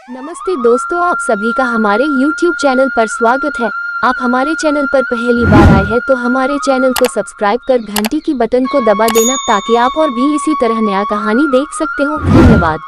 नमस्ते दोस्तों, आप सभी का हमारे YouTube चैनल पर स्वागत है। आप हमारे चैनल पर पहली बार आए हैं तो हमारे चैनल को सब्सक्राइब कर घंटी की बटन को दबा देना ताकि आप और भी इसी तरह नया कहानी देख सकते हो। धन्यवाद।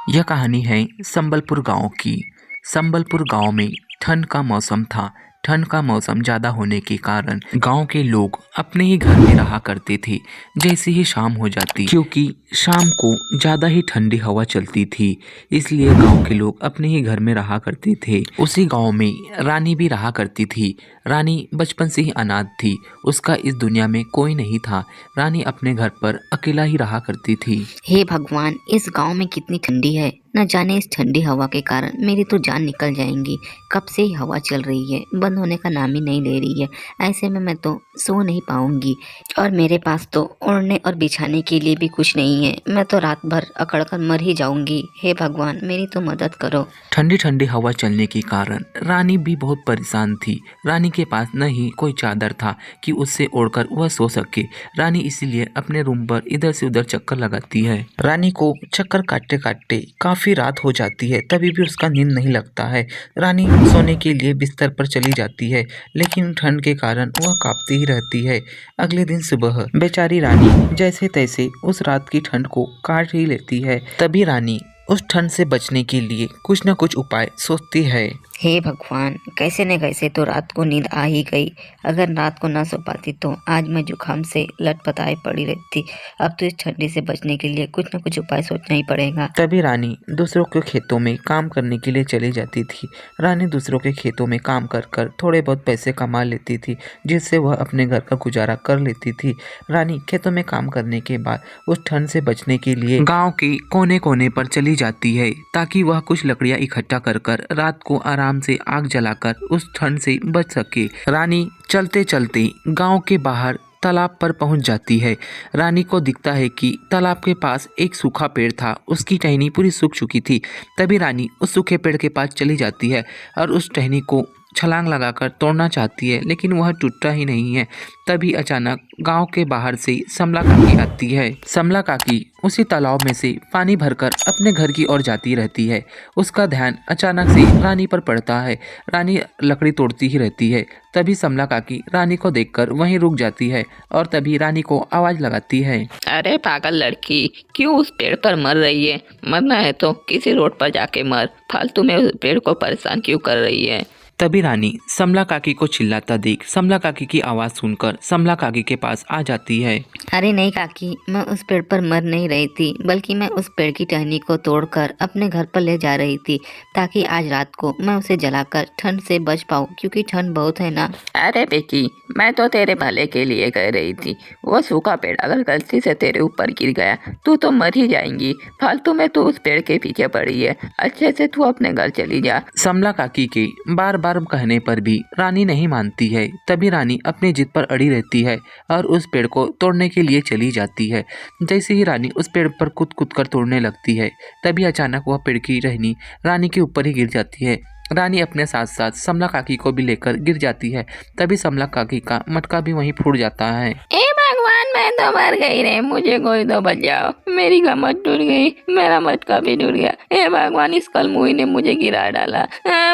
यह कहानी है संबलपुर गांव की। संबलपुर गांव में ठंड का मौसम था। ठंड का मौसम ज़्यादा होने के कारण गांव के लोग अपने ही घर में रहा करते थे जैसे ही शाम हो जाती, क्योंकि शाम को ज़्यादा ही ठंडी हवा चलती थी, इसलिए गांव के लोग अपने ही घर में रहा करते थे। उसी गांव में रानी भी रहा करती थी। रानी बचपन से ही अनाथ थी, उसका इस दुनिया में कोई नहीं था। रानी अपने घर पर अकेला ही रहा करती थी। हे भगवान, इस गांव में कितनी ठंडी है। न जाने इस ठंडी हवा के कारण मेरी तो जान निकल जाएंगी। कब से ही हवा चल रही है, बंद होने का नाम ही नहीं ले रही है। ऐसे में मैं तो सो नहीं पाऊंगी और मेरे पास तो ओढ़ने और बिछाने के लिए भी कुछ नहीं है। मैं तो रात भर अकड़ कर मर ही जाऊंगी। हे भगवान, मेरी तो मदद करो। ठंडी ठंडी हवा चलने के कारण रानी भी बहुत परेशान थी। रानी के पास न ही कोई चादर था कि उससे ओढ़कर वह सो सके। रानी इसीलिए अपने रूम पर इधर से उधर चक्कर लगाती है। रानी को चक्कर काटते काटते काफी रात हो जाती है, तभी भी उसका नींद नहीं लगता है। रानी सोने के लिए बिस्तर पर चली जाती है, लेकिन ठंड के कारण वह कांपती ही रहती है। अगले दिन सुबह बेचारी रानी जैसे तैसे उस रात की ठंड को काट ही लेती है। तभी रानी उस ठंड से बचने के लिए कुछ न कुछ उपाय सोचती है। हे भगवान, कैसे न कैसे तो रात को नींद आ ही गई। अगर रात को ना सो पाती तो आज मैं जुकाम से लटपटाई पड़ी रहती। अब तो इस ठंडी से बचने के लिए कुछ न कुछ उपाय सोचना ही पड़ेगा। तभी रानी दूसरों के खेतों में काम करने के लिए चली जाती थी। रानी दूसरों के खेतों में काम कर कर थोड़े बहुत पैसे कमा लेती थी, जिससे वह अपने घर का गुजारा कर लेती थी। रानी खेतों में काम करने के बाद उस ठंड से बचने के लिए गांव के कोने कोने पर चली जाती है, ताकि वह कुछ लकड़ियां इकट्ठा कर कर रात को आराम से आग जलाकर उस ठंड से बच सके। रानी चलते चलते गांव के बाहर तालाब पर पहुंच जाती है। रानी को दिखता है कि तालाब के पास एक सूखा पेड़ था, उसकी टहनी पूरी सूख चुकी थी। तभी रानी उस सूखे पेड़ के पास चली जाती है और उस टहनी को छलांग लगाकर तोड़ना चाहती है, लेकिन वह टूटता ही नहीं है। तभी अचानक गांव के बाहर से समला काकी आती है। समला काकी उसी तालाब में से पानी भरकर अपने घर की ओर जाती रहती है। उसका ध्यान अचानक से रानी पर पड़ता है। रानी लकड़ी तोड़ती ही रहती है। तभी समला काकी रानी को देखकर वहीं रुक जाती है और तभी रानी को आवाज लगाती है। अरे पागल लड़की, क्यों उस पेड़ पर मर रही है? मरना है तो किसी रोड पर जाके मर, फालतू में उस पेड़ को परेशान क्यों कर रही है? तभी रानी समला काकी को चिल्लाता देख समला काकी की आवाज़ सुनकर समला काकी के पास आ जाती है। अरे नहीं काकी, मैं उस पेड़ पर मर नहीं रही थी, बल्कि मैं उस पेड़ की टहनी को तोड़कर अपने घर पर ले जा रही थी, ताकि आज रात को मैं उसे जलाकर ठंड से बच पाऊँ, क्योंकि ठंड बहुत है ना। अरे बेटी, मैं तो तेरे भले के लिए कह रही थी। वो सूखा पेड़ अगर गलती से तेरे ऊपर गिर गया तू तो मर ही जाएंगी। फालतू में तू उस पेड़ के पीछे पड़ी है। अच्छे से तू अपने घर चली जा। समला काकी के बार बार कहने पर भी रानी नहीं मानती है। तभी रानी अपनी जिद पर अड़ी रहती है और उस पेड़ को तोड़ने के लिए चली जाती है। जैसे ही रानी उस पेड़ पर कूद कूद कर तोड़ने लगती है, तभी अचानक वह पेड़ की टहनी रानी के ऊपर ही गिर जाती है। रानी अपने साथ साथ समला काकी को भी लेकर गिर जाती है। तभी समला काकी का मटका भी वहीं फूट जाता है। ए भगवान, मैं तो मर गई रे, मुझे कोई तो बचाओ। मेरी कमर टूट गई, मेरा मटका भी टूट गया। हे भगवान, इस कलमुही ने मुझे गिरा डाला।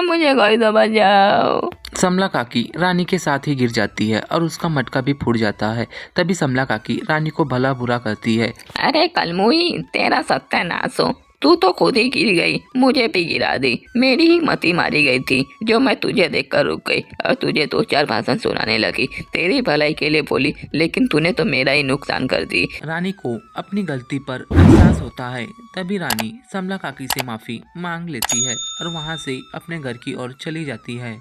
मुझे कोई तो बचाओ। समला काकी रानी के साथ ही गिर जाती है और उसका मटका भी फूट जाता है। तभी समला काकी रानी को भला बुरा करती है। अरे कलमुही, तेरा सत्यानाश हो। तू तो खुद ही गिर गई, मुझे भी गिरा दी। मेरी ही मती मारी गई थी जो मैं तुझे देखकर रुक गई और तुझे दो चार भाषण सुनाने लगी। तेरी भलाई के लिए बोली, लेकिन तूने तो मेरा ही नुकसान कर दी। रानी को अपनी गलती पर एहसास होता है। तभी रानी समला काकी से माफी मांग लेती है और वहां से अपने घर की ओर चली जाती है।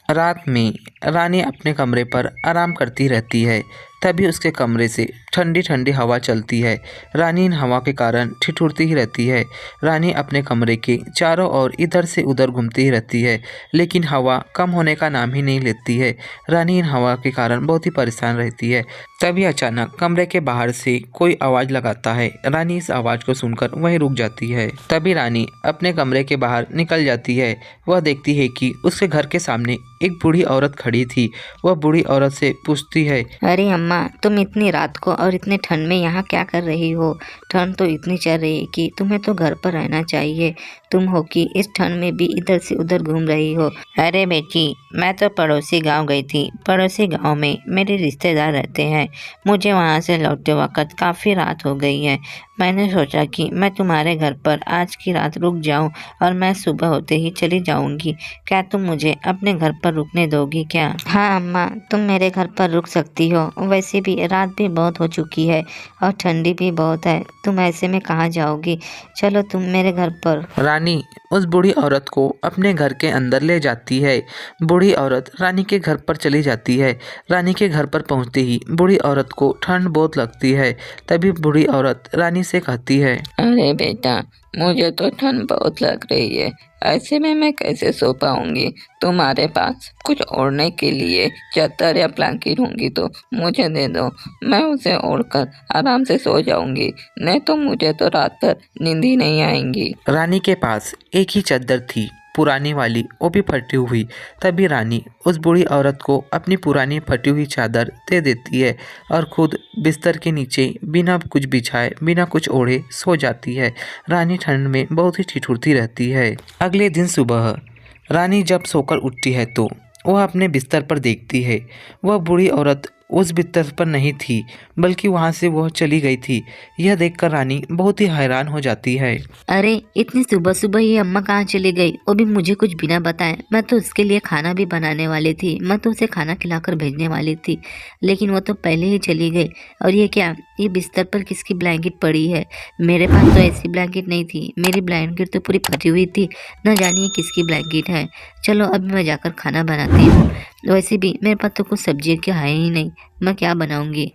रात में रानी अपने कमरे पर आराम करती रहती है। तभी उसके कमरे से ठंडी ठंडी हवा चलती है। रानी इन हवा के कारण ठिठुरती ही रहती है। रानी अपने कमरे के चारों ओर इधर से उधर घूमती ही रहती है, लेकिन हवा कम होने का नाम ही नहीं लेती है। रानी इन हवा के कारण बहुत ही परेशान रहती है। तभी अचानक कमरे के बाहर से कोई आवाज़ लगाता है। रानी इस आवाज़ को सुनकर वहीं रुक जाती है। तभी रानी अपने कमरे के बाहर निकल जाती है। वह देखती है कि उसके घर के सामने एक बूढ़ी औरत खड़ी थी। वह बूढ़ी औरत से पूछती है, अरे अम्मा, तुम इतनी रात को और इतने ठंड में यहाँ क्या कर रही हो? ठंड तो इतनी चल रही है कि तुम्हें तो घर पर रहना चाहिए। तुम हो कि इस ठंड में भी इधर से उधर घूम रही हो। अरे बेटी, मैं तो पड़ोसी गांव गई थी। पड़ोसी गांव में मेरे रिश्तेदार रहते हैं। मुझे वहाँ से लौटते वक्त काफ़ी रात हो गई है। मैंने सोचा कि मैं तुम्हारे घर पर आज की रात रुक जाऊं और मैं सुबह होते ही चली जाऊंगी। क्या तुम मुझे अपने घर पर रुकने दोगी क्या? हाँ अम्मा, तुम मेरे घर पर रुक सकती हो। वैसे भी रात भी बहुत हो चुकी है और ठंडी भी बहुत है। तुम ऐसे में कहाँ जाओगी? चलो तुम मेरे घर पर। रानी उस बूढ़ी औरत को अपने घर के अंदर ले जाती है। बूढ़ी औरत रानी के घर पर चली जाती है। रानी के घर पर पहुंचते ही बूढ़ी औरत को ठंड बहुत लगती है। तभी बूढ़ी औरत रानी से कहती है, अरे बेटा, मुझे तो ठंड बहुत लग रही है। ऐसे में मैं कैसे सो पाऊंगी? तुम्हारे पास कुछ ओढ़ने के लिए चादर या ब्लैंकेट होंगी तो मुझे दे दो। मैं उसे ओढ़कर आराम से सो जाऊंगी। नहीं तो मुझे तो रात भर नींद ही नहीं आएंगी। रानी के पास एक ही चादर थी, पुरानी वाली, वो भी फटी हुई। तभी रानी उस बूढ़ी औरत को अपनी पुरानी फटी हुई चादर दे देती है और खुद बिस्तर के नीचे बिना कुछ बिछाए बिना कुछ ओढ़े सो जाती है। रानी ठंड में बहुत ही ठिठुरती रहती है। अगले दिन सुबह रानी जब सोकर उठती है तो वह अपने बिस्तर पर देखती है। वह बूढ़ी औरत उस बिस्तर पर नहीं थी, बल्कि वहाँ से वह चली गई थी। यह देखकर रानी बहुत ही हैरान हो जाती है। अरे इतनी सुबह सुबह ये अम्मा कहाँ चली गई? वो भी मुझे कुछ बिना बताए। मैं तो उसके लिए खाना भी बनाने वाली थी। मैं तो उसे खाना खिलाकर भेजने वाली थी, लेकिन वो तो पहले ही चली गई। और ये क्या, ये बिस्तर पर किसकी ब्लैंकेट पड़ी है? मेरे पास तो ऐसी ब्लैंकेट नहीं थी। मेरी ब्लैंकेट तो पूरी फटी हुई थी। न जानिए किसकी ब्लैंकेट है। चलो अब मैं जाकर खाना बनाती हूँ। वैसे भी मेरे पास तो कुछ सब्जी क्या है ही नहीं। मैं क्या बनाऊंगी?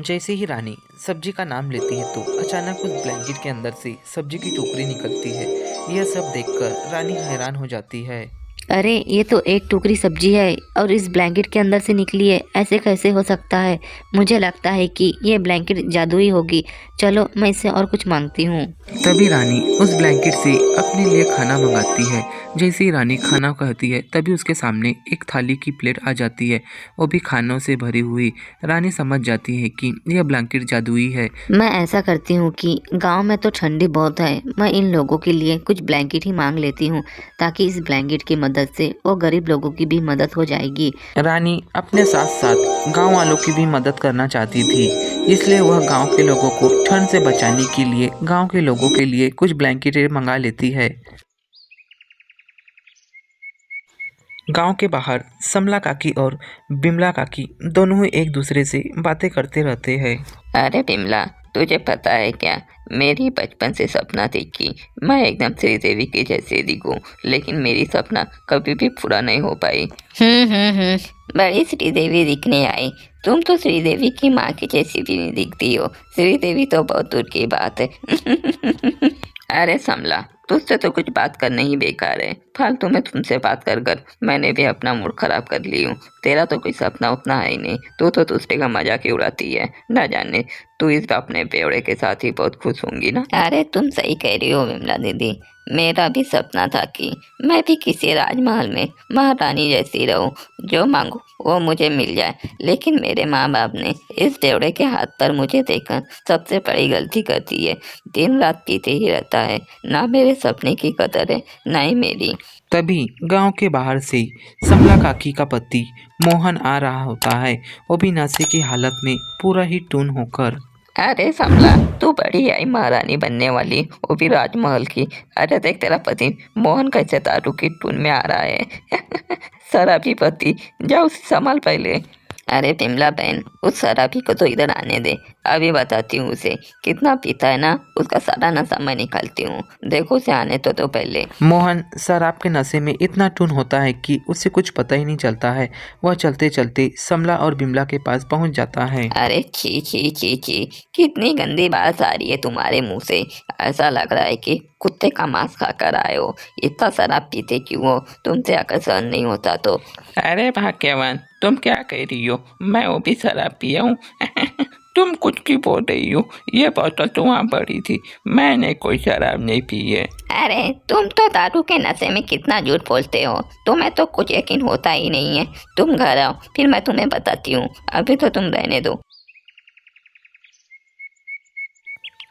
जैसे ही रानी सब्जी का नाम लेती है तो अचानक उस ब्लैंकेट के अंदर से सब्जी की टोकरी निकलती है। यह सब देखकर रानी हैरान हो जाती है। अरे ये तो एक टोकरी सब्जी है और इस ब्लैंकेट के अंदर से निकली है। ऐसे कैसे हो सकता है? मुझे लगता है कि ये ब्लैंकेट जादुई होगी। चलो मैं इससे और कुछ मांगती हूँ। तभी रानी उस ब्लैंकेट से अपने लिए खाना मंगाती है। जैसे ही रानी खाना कहती है तभी उसके सामने एक थाली की प्लेट आ जाती है, वो भी खानों से भरी हुई। रानी समझ जाती है कि यह ब्लैंकेट जादुई है। मैं ऐसा करती हूँ कि गांव में तो ठंडी बहुत है। मैं इन लोगों के लिए कुछ ब्लैंकेट ही मांग लेती हूँ, ताकि इस ब्लैंकेट की मदद से वो गरीब लोगों की भी मदद हो जाएगी। रानी अपने साथ साथ गांव वालों की भी मदद करना चाहती थी, इसलिए वह गांव के लोगों को ठंड से बचाने के लिए गांव के लोगों के लिए कुछ ब्लैंकेट मंगा लेती है। गांव के बाहर समला काकी और बिमला काकी दोनों ही एक दूसरे से बातें करते रहते हैं। अरे बिमला, तुझे पता है क्या, मेरी बचपन से सपना थी कि मैं एकदम श्रीदेवी के जैसे दिखूं, लेकिन मेरी सपना कभी भी पूरा नहीं हो पाई। बड़ी श्रीदेवी दिखने आई। तुम तो श्रीदेवी की माँ की जैसी भी नहीं दिखती हो। श्रीदेवी तो बहुत दूर की बात है। अरे समला, तुझसे तो कुछ बात करना ही बेकार है। फालतू में तुमसे बात कर कर मैंने भी अपना मूड खराब कर ली हूँ। तेरा तो कोई सपना उतना है ही नहीं। तू तो दूसरे का मजाक ही उड़ाती है। ना जाने तू इस अपने बेवड़े के साथ ही बहुत खुश होंगी ना। अरे तुम सही कह रही हो विमला दीदी। मेरा भी सपना था कि मैं भी किसी राजमहल में महारानी जैसी रहूं, जो मांगू वो मुझे मिल जाए। लेकिन मेरे माँ बाप ने इस बेवड़े के हाथ पर मुझे देखकर सबसे बड़ी गलती कर दी है। दिन रात पीते ही रहता है। ना मेरे सपने की कदर है, ना ही मेरी। तभी गांव के बाहर से समला काकी का पति मोहन आ रहा होता है, वो भी नशे की हालत में पूरा ही टून होकर। अरे समला, तू बड़ी आई महारानी बनने वाली, वो भी राजमहल की। अरे देख तेरा पति मोहन कैसे दारू की टून में आ रहा है। शराबी पति, जाओ उसे संभाल पहले। अरे बिमला बहन, उस शराबी को तो इधर आने दे। अभी बताती हूँ उसे कितना पीता है ना, उसका सारा नशा मैं निकालती हूँ। देखो उसे आने तो पहले। मोहन शराब के नशे में इतना टून होता है कि उसे कुछ पता ही नहीं चलता है। वह चलते चलते समला और बिमला के पास पहुंच जाता है। अरे छी छी छी छी, कितनी गंदी बात आ रही है तुम्हारे मुंह से। ऐसा लग रहा है कि कुत्ते का मांस खाकर आए हो। इतना शराब पीते क्यों हो? तुमसे अगर सहन नहीं होता तो। अरे भाग्यवान, तुम क्या कह रही हो? मैं वो भी शराब पिया हूँ। तुम कुछ की बोल रही हो? ये बोतल तो वहाँ पड़ी थी, मैंने कोई शराब नहीं पी है। अरे तुम तो दारू के नशे में कितना झूठ बोलते हो, तुम्हें तो कुछ यकीन होता ही नहीं है। तुम घर आओ, फिर मैं तुम्हें बताती हूँ, अभी तो तुम रहने दो।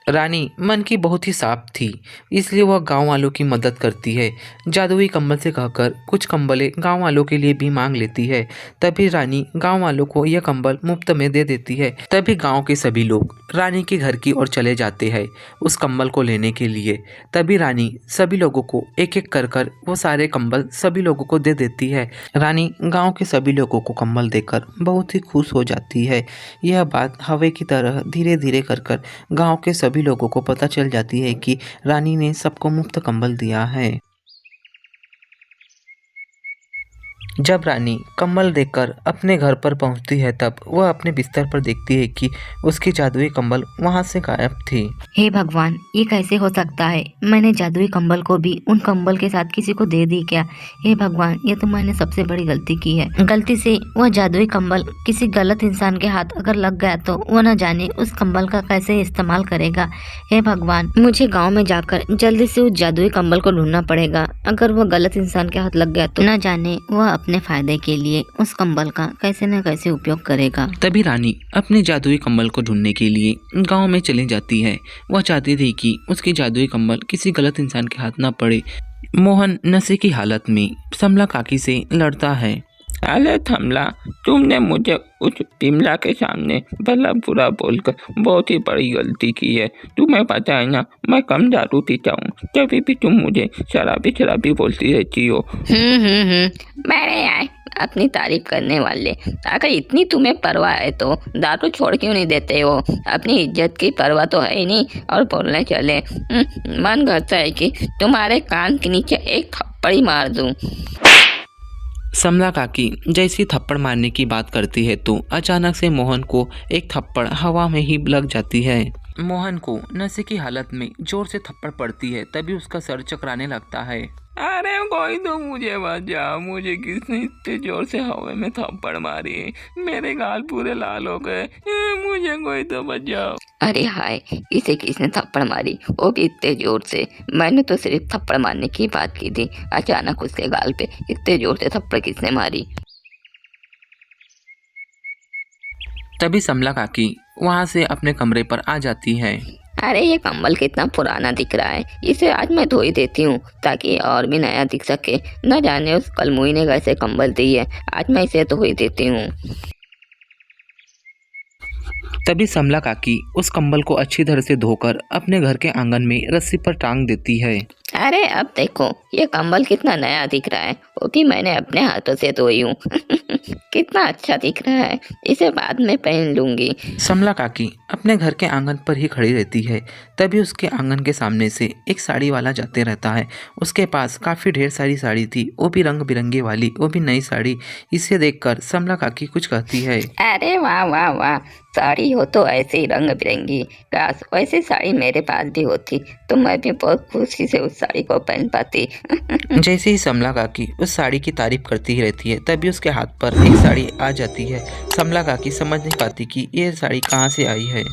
रानी मन की बहुत ही साफ थी, इसलिए वह गांव वालों की मदद करती है। जादुई कंबल से कहकर कुछ कंबलें गांव वालों के लिए भी मांग लेती है। तभी रानी गांव वालों को यह कंबल मुफ्त में दे देती है। तभी गांव के सभी लोग रानी के घर की ओर चले जाते हैं उस कंबल को लेने के लिए। तभी रानी सभी लोगों को एक एक कर वो सारे कंबल सभी लोगों को दे देती है। रानी गाँव के सभी लोगों को कंबल देकर बहुत ही खुश हो जाती है। यह बात हवा की तरह धीरे धीरे कर गाँव के सभी लोगों को पता चल जाती है कि रानी ने सबको मुफ्त कंबल दिया है। जब रानी कंबल देकर अपने घर पर पहुंचती है तब वह अपने बिस्तर पर देखती है कि उसकी जादुई कंबल वहां से गायब थी। हे भगवान, ये कैसे हो सकता है? मैंने जादुई कंबल को भी उन कंबल के साथ किसी को दे दी क्या? हे भगवान, ये तो मैंने सबसे बड़ी गलती की है। गलती से वह जादुई कंबल किसी गलत इंसान के हाथ अगर लग गया तो वह न जाने उस कंबल का कैसे इस्तेमाल करेगा। हे भगवान, मुझे गाँव में जाकर जल्दी से उस जादुई कंबल को ढूंढना पड़ेगा। अगर वह गलत इंसान के हाथ लग गया तो न जाने वह अपने फायदे के लिए उस कंबल का कैसे न कैसे उपयोग करेगा। तभी रानी अपने जादुई कंबल को ढूंढने के लिए गांव में चली जाती है। वह चाहती थी कि उसकी जादुई कंबल किसी गलत इंसान के हाथ न पड़े। मोहन नशे की हालत में समला काकी से लड़ता है। अरे थमला, तुमने मुझे उस बिमला के सामने भला बुरा बोलकर बहुत ही बड़ी गलती की है। तुम्हें पता है ना, मैं कम दारू पीता हूँ, तभी भी तुम मुझे शराबी बोलती रहती हो। मैंने यार अपनी तारीफ करने वाले, अगर इतनी तुम्हें परवाह है तो दारू छोड़ क्यों नहीं देते हो? अपनी इज्जत की परवाह तो है ही नहीं और बोलने चले। मन करता है कि तुम्हारे कान के नीचे एक थप्पड़ ही मार दूं। समला काकी जैसी थप्पड़ मारने की बात करती है तो अचानक से मोहन को एक थप्पड़ हवा में ही लग जाती है। मोहन को नशे की हालत में जोर से थप्पड़ पड़ती है, तभी उसका सर चकराने लगता है। अरे कोई तो मुझे बचाओ, मुझे किसने इतने जोर से हवा में थप्पड़ मारी, मेरे गाल पूरे लाल हो गए, मुझे कोई तो बचाओ। अरे हाय, इसे किसने थप्पड़ मारी, वो भी इतने जोर से? मैंने तो सिर्फ थप्पड़ मारने की बात की थी, अचानक उसके गाल पे इतने जोर से थप्पड़ किसने मारी? तभी समला काकी वहां से अपने कमरे पर आ जाती है। अरे ये कंबल कितना पुराना दिख रहा है, इसे आज मैं धो ही देती हूँ ताकि और भी नया दिख सके। न जाने उस कलमुई ने कैसे कंबल दी है, आज मैं इसे धो ही देती हूँ। तभी समला काकी उस कंबल को अच्छी तरह से धोकर अपने घर के आंगन में रस्सी पर टांग देती है। अरे अब देखो, ये कंबल कितना नया दिख रहा है, वो भी मैंने अपने हाथों से धोई हूँ। कितना अच्छा दिख रहा है, इसे बाद में पहन लूंगी। समला काकी अपने घर के आंगन पर ही खड़ी रहती है। तभी उसके आंगन के सामने से एक साड़ी वाला जाते रहता है। उसके पास काफ़ी ढेर सारी साड़ी थी, वो भी रंग बिरंगी वाली, वो भी नई साड़ी। इसे देखकर समला काकी कुछ कहती है। अरे वाह वाह वाह, साड़ी हो तो ऐसे ही रंग बिरंगी, काश वैसी साड़ी मेरे पास भी होती तो मैं भी बहुत खुशी से उस साड़ी को पहन पाती। जैसे ही समला काकी उस साड़ी की तारीफ करती ही रहती है, तभी उसके हाथ पर एक साड़ी आ जाती है। समला काकी समझ नहीं पाती कि ये साड़ी कहाँ से आई है।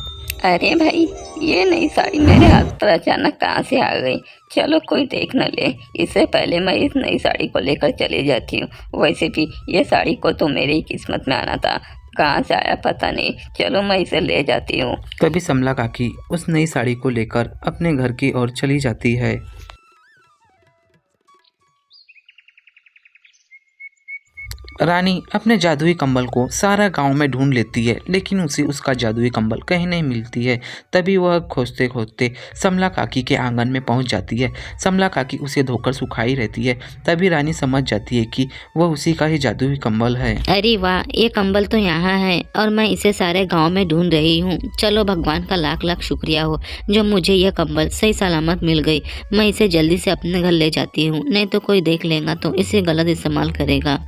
अरे भाई, ये नई साड़ी मेरे हाथ पर अचानक कहाँ से आ गई? चलो कोई देख न ले, इससे पहले मैं इस नई साड़ी को लेकर चली जाती हूँ। वैसे भी ये साड़ी को तो मेरी ही किस्मत में आना था, कहाँ से आया पता नहीं। चलो मैं इसे ले जाती हूँ। तभी समला काकी उस नई साड़ी को लेकर अपने घर की ओर चली जाती है। रानी अपने जादुई कंबल को सारा गांव में ढूंढ लेती है, लेकिन उसे उसका जादुई कंबल कहीं नहीं मिलती है। तभी वह खोजते खोजते समला काकी के आंगन में पहुंच जाती है। समला काकी उसे धोकर सुखाई रहती है। तभी रानी समझ जाती है कि वह उसी का ही जादुई कंबल है। अरे वाह, ये कंबल तो यहाँ है और मैं इसे सारे गांव में ढूंढ रही हूँ। चलो भगवान का लाख लाख शुक्रिया हो जो मुझे यह कंबल सही सलामत मिल गई। मैं इसे जल्दी से अपने घर ले जाती हूँ, नहीं तो कोई देख लेगा तो इसे गलत इस्तेमाल करेगा।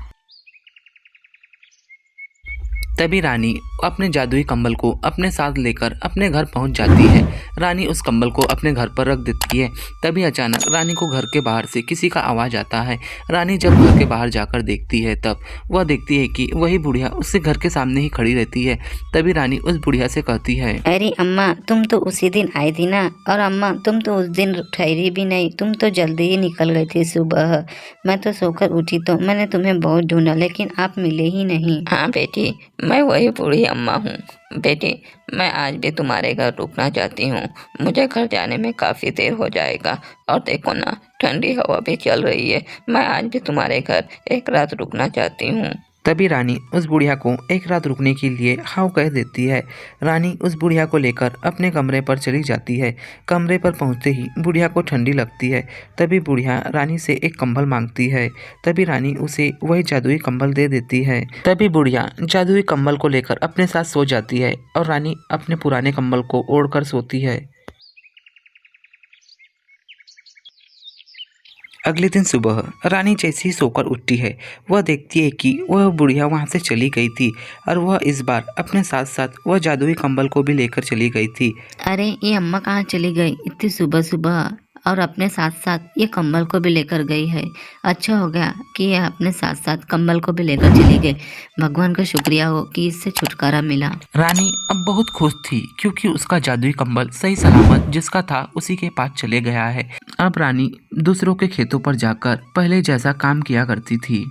तभी रानी अपने जादुई कंबल को अपने साथ लेकर अपने घर पहुंच जाती है। रानी उस कंबल को अपने घर पर रख देती है। तभी अचानक रानी को घर के बाहर से किसी का आवाज़ आता है। रानी जब घर के बाहर जाकर देखती है तब वह देखती है कि वही बुढ़िया उसके घर के सामने ही खड़ी रहती है। तभी रानी उस बुढ़िया से कहती है, अरे अम्मा, तुम तो उसी दिन आई थी ना। और अम्मा, तुम तो उस दिन ठहरी भी नहीं, तुम तो जल्दी ही निकल गई थी सुबह। मैं तो सोकर उठी तो मैंने तुम्हें बहुत ढूंढा, लेकिन आप मिले ही नहीं। हाँ बेटी, मैं वही बूढ़ी अम्मा हूँ। बेटी, मैं आज भी तुम्हारे घर रुकना चाहती हूँ। मुझे घर जाने में काफ़ी देर हो जाएगा और देखो ना, ठंडी हवा भी चल रही है। मैं आज भी तुम्हारे घर एक रात रुकना चाहती हूँ। तभी रानी उस बुढ़िया को एक रात रुकने के लिए हाँ कह देती है। रानी उस बुढ़िया को लेकर अपने कमरे पर चली जाती है। कमरे पर पहुंचते ही बुढ़िया को ठंडी लगती है। तभी बुढ़िया रानी से एक कंबल मांगती है। तभी रानी उसे वही जादुई कंबल दे देती है। तभी बुढ़िया जादुई कंबल को लेकर अपने साथ सो जाती है और रानी अपने पुराने कंबल को ओढ़कर सोती है। अगले दिन सुबह रानी जैसे ही सोकर उठती है, वह देखती है कि वह बुढ़िया वहाँ से चली गई थी और वह इस बार अपने साथ साथ वह जादुई कंबल को भी लेकर चली गई थी। अरे ये अम्मा कहाँ चली गई इतनी सुबह सुबह, और अपने साथ साथ ये कंबल को भी लेकर गई है। अच्छा हो गया कि ये अपने साथ साथ कंबल को भी लेकर चली गई। भगवान का शुक्रिया हो कि इससे छुटकारा मिला। रानी अब बहुत खुश थी क्योंकि उसका जादुई कंबल सही सलामत जिसका था उसी के पास चले गया है। अब रानी दूसरों के खेतों पर जाकर पहले जैसा काम किया करती थी।